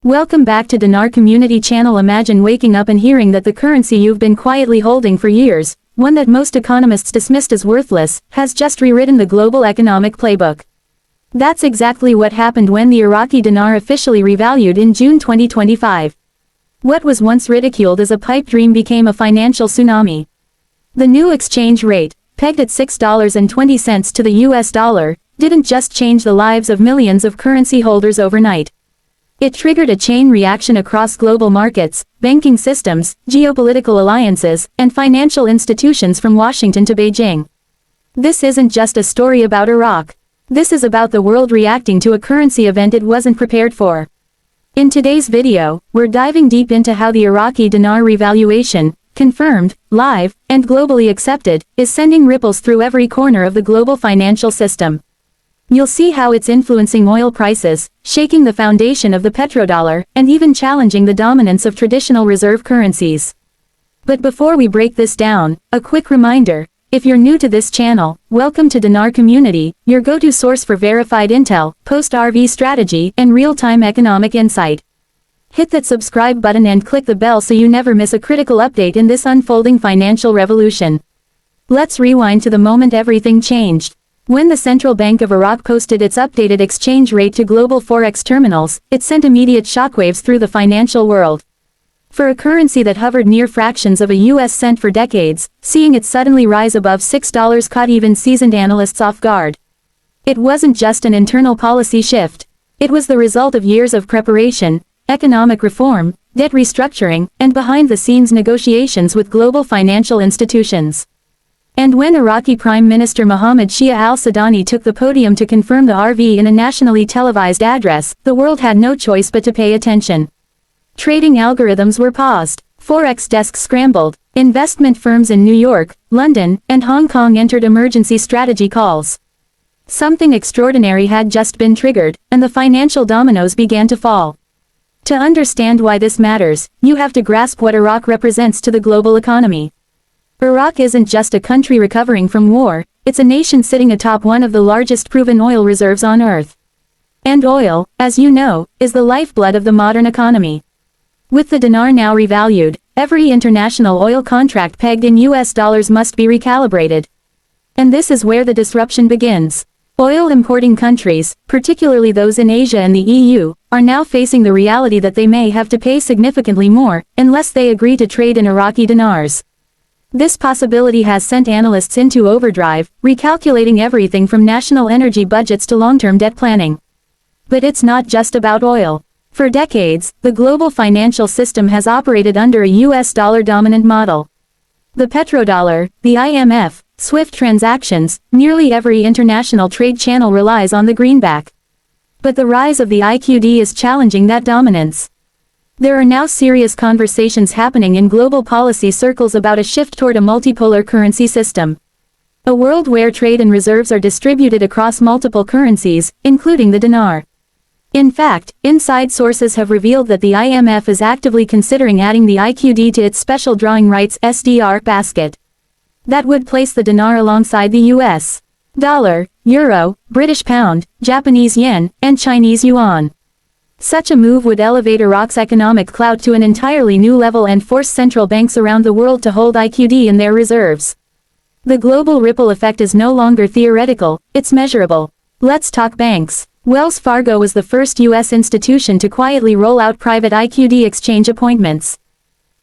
Welcome back to Dinar Community Channel. Imagine waking up and hearing that the currency you've been quietly holding for years, one that most economists dismissed as worthless, has just rewritten the global economic playbook. That's exactly what happened when the Iraqi dinar officially revalued in June 2025. What was once ridiculed as a pipe dream became a financial tsunami. The new exchange rate, pegged at $6.20 to the US dollar, didn't just change the lives of millions of currency holders overnight. It triggered a chain reaction across global markets, banking systems, geopolitical alliances, and financial institutions from Washington to Beijing. This isn't just a story about Iraq. This is about the world reacting to a currency event it wasn't prepared for. In today's video, we're diving deep into how the Iraqi dinar revaluation, confirmed, live, and globally accepted, is sending ripples through every corner of the global financial system. You'll see how it's influencing oil prices, shaking the foundation of the petrodollar, and even challenging the dominance of traditional reserve currencies. But before we break this down, a quick reminder, if you're new to this channel, welcome to Dinar Community, your go-to source for verified intel, post-RV strategy, and real-time economic insight. Hit that subscribe button and click the bell so you never miss a critical update in this unfolding financial revolution. Let's rewind to the moment everything changed. When the Central Bank of Iraq posted its updated exchange rate to global forex terminals, it sent immediate shockwaves through the financial world. For a currency that hovered near fractions of a US cent for decades, seeing it suddenly rise above $6 caught even seasoned analysts off guard. It wasn't just an internal policy shift. It was the result of years of preparation, economic reform, debt restructuring, and behind-the-scenes negotiations with global financial institutions. And when Iraqi Prime Minister Mohammed Shia al-Sudani took the podium to confirm the RV in a nationally televised address, the world had no choice but to pay attention. Trading algorithms were paused, forex desks scrambled, investment firms in New York, London, and Hong Kong entered emergency strategy calls. Something extraordinary had just been triggered, and the financial dominoes began to fall. To understand why this matters, you have to grasp what Iraq represents to the global economy. Iraq isn't just a country recovering from war, it's a nation sitting atop one of the largest proven oil reserves on Earth. And oil, as you know, is the lifeblood of the modern economy. With the dinar now revalued, every international oil contract pegged in US dollars must be recalibrated. And this is where the disruption begins. Oil importing countries, particularly those in Asia and the EU, are now facing the reality that they may have to pay significantly more, unless they agree to trade in Iraqi dinars. This possibility has sent analysts into overdrive, recalculating everything from national energy budgets to long-term debt planning. But it's not just about oil. For decades, the global financial system has operated under a US dollar-dominant model. The petrodollar, the IMF, SWIFT transactions, nearly every international trade channel relies on the greenback. But the rise of the IQD is challenging that dominance. There are now serious conversations happening in global policy circles about a shift toward a multipolar currency system. A world where trade and reserves are distributed across multiple currencies, including the dinar. In fact, inside sources have revealed that the IMF is actively considering adding the IQD to its special drawing rights (SDR) basket. That would place the dinar alongside the US dollar, euro, British pound, Japanese yen, and Chinese yuan. Such a move would elevate Iraq's economic clout to an entirely new level and force central banks around the world to hold IQD in their reserves. The global ripple effect is no longer theoretical, it's measurable. Let's talk banks. Wells Fargo was the first U.S. institution to quietly roll out private IQD exchange appointments.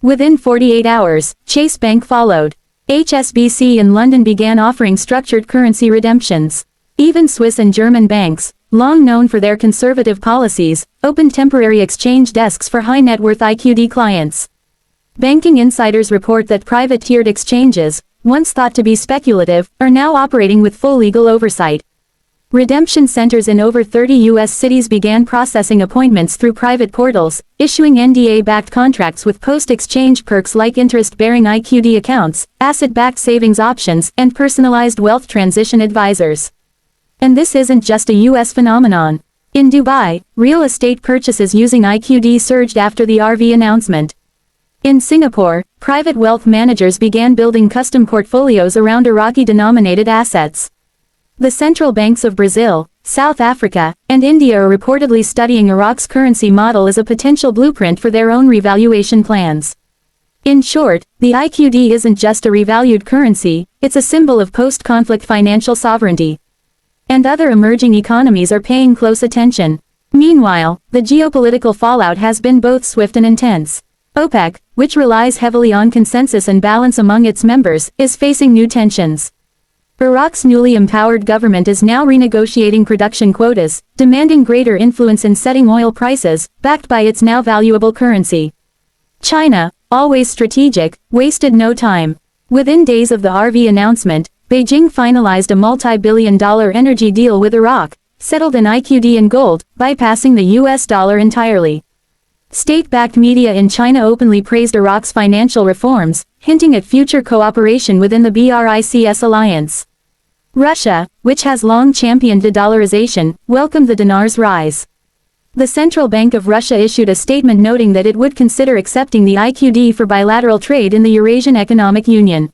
Within 48 hours, Chase Bank followed. HSBC in London began offering structured currency redemptions. Even Swiss and German banks, long known for their conservative policies, opened temporary exchange desks for high-net-worth IQD clients. Banking insiders report that private tiered exchanges, once thought to be speculative, are now operating with full legal oversight. Redemption centers in over 30 U.S. cities began processing appointments through private portals, issuing NDA-backed contracts with post-exchange perks like interest-bearing IQD accounts, asset-backed savings options, and personalized wealth transition advisors. And this isn't just a US phenomenon. In Dubai, real estate purchases using IQD surged after the RV announcement. In Singapore, private wealth managers began building custom portfolios around Iraqi-denominated assets. The central banks of Brazil, South Africa, and India are reportedly studying Iraq's currency model as a potential blueprint for their own revaluation plans. In short, the IQD isn't just a revalued currency, it's a symbol of post-conflict financial sovereignty. And other emerging economies are paying close attention. Meanwhile, the geopolitical fallout has been both swift and intense. OPEC, which relies heavily on consensus and balance among its members, is facing new tensions. Iraq's newly empowered government is now renegotiating production quotas, demanding greater influence in setting oil prices, backed by its now valuable currency. China, always strategic, wasted no time. Within days of the RV announcement, Beijing finalized a multi-billion-dollar energy deal with Iraq, settled in IQD and gold, bypassing the US dollar entirely. State-backed media in China openly praised Iraq's financial reforms, hinting at future cooperation within the BRICS alliance. Russia, which has long championed de-dollarization, welcomed the dinar's rise. The Central Bank of Russia issued a statement noting that it would consider accepting the IQD for bilateral trade in the Eurasian Economic Union.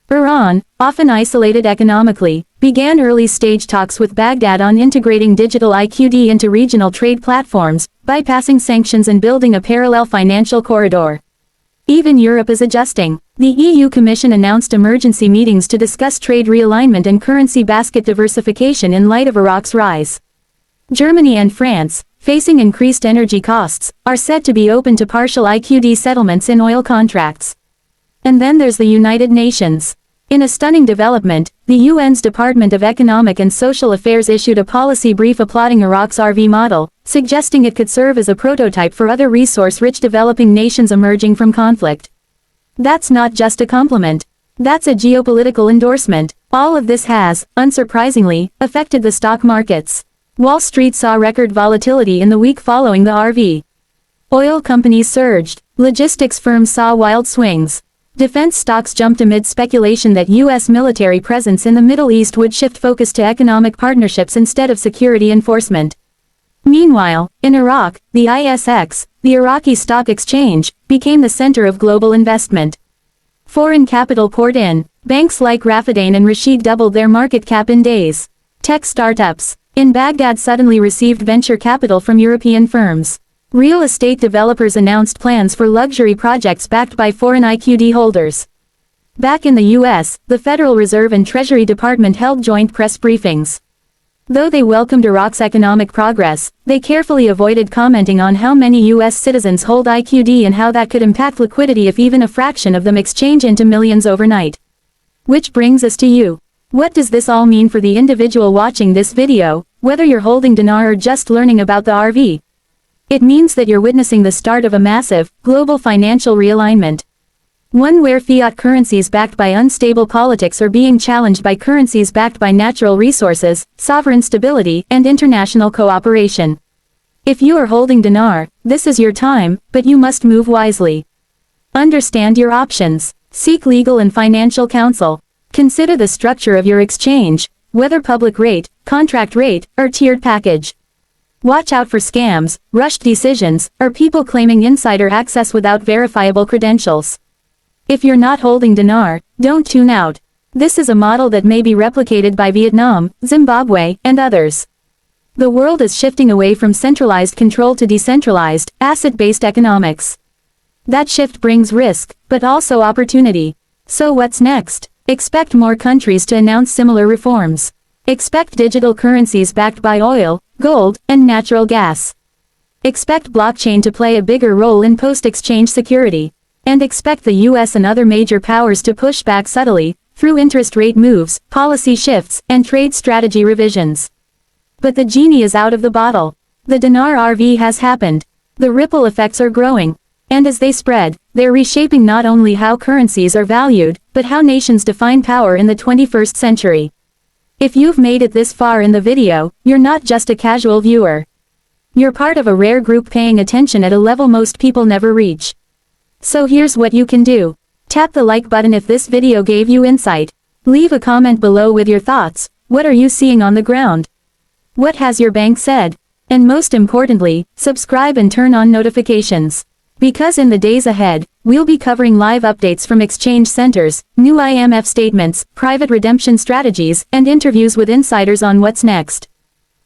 Iran, often isolated economically, began early-stage talks with Baghdad on integrating digital IQD into regional trade platforms, bypassing sanctions and building a parallel financial corridor. Even Europe is adjusting. The EU Commission announced emergency meetings to discuss trade realignment and currency basket diversification in light of Iraq's rise. Germany and France, facing increased energy costs, are said to be open to partial IQD settlements in oil contracts. And then there's the United Nations. In a stunning development, the UN's Department of Economic and Social Affairs issued a policy brief applauding Iraq's RV model, suggesting it could serve as a prototype for other resource-rich developing nations emerging from conflict. That's not just a compliment. That's a geopolitical endorsement. All of this has, unsurprisingly, affected the stock markets. Wall Street saw record volatility in the week following the RV. Oil companies surged. Logistics firms saw wild swings. Defense stocks jumped amid speculation that U.S. military presence in the Middle East would shift focus to economic partnerships instead of security enforcement. Meanwhile, in Iraq, the ISX, the Iraqi Stock Exchange, became the center of global investment. Foreign capital poured in. Banks like Rafidain and Rashid doubled their market cap in days. Tech startups in Baghdad suddenly received venture capital from European firms. Real estate developers announced plans for luxury projects backed by foreign IQD holders. Back in the U.S., the Federal Reserve and Treasury Department held joint press briefings. Though they welcomed Iraq's economic progress, they carefully avoided commenting on how many U.S. citizens hold IQD and how that could impact liquidity if even a fraction of them exchange into millions overnight. Which brings us to you. What does this all mean for the individual watching this video, whether you're holding dinar or just learning about the RV? It means that you're witnessing the start of a massive, global financial realignment. One where fiat currencies backed by unstable politics are being challenged by currencies backed by natural resources, sovereign stability, and international cooperation. If you are holding dinar, this is your time, but you must move wisely. Understand your options. Seek legal and financial counsel. Consider the structure of your exchange, whether public rate, contract rate, or tiered package. Watch out for scams, rushed decisions, or people claiming insider access without verifiable credentials. If you're not holding dinar, don't tune out. This is a model that may be replicated by Vietnam, Zimbabwe, and others. The world is shifting away from centralized control to decentralized, asset-based economics. That shift brings risk, but also opportunity. So what's next? Expect more countries to announce similar reforms. Expect digital currencies backed by oil, gold, and natural gas. Expect blockchain to play a bigger role in post-exchange security. And expect the US and other major powers to push back subtly, through interest rate moves, policy shifts, and trade strategy revisions. But the genie is out of the bottle. The dinar RV has happened. The ripple effects are growing. And as they spread, they're reshaping not only how currencies are valued, but how nations define power in the 21st century. If you've made it this far in the video, you're not just a casual viewer. You're part of a rare group paying attention at a level most people never reach. So here's what you can do. Tap the like button if this video gave you insight. Leave a comment below with your thoughts. What are you seeing on the ground? What has your bank said? And most importantly, subscribe and turn on notifications. Because in the days ahead, we'll be covering live updates from exchange centers, new IMF statements, private redemption strategies, and interviews with insiders on what's next.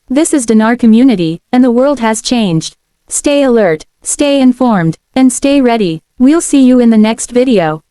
This is Dinar Community, and the world has changed. Stay alert, stay informed, and stay ready. We'll see you in the next video.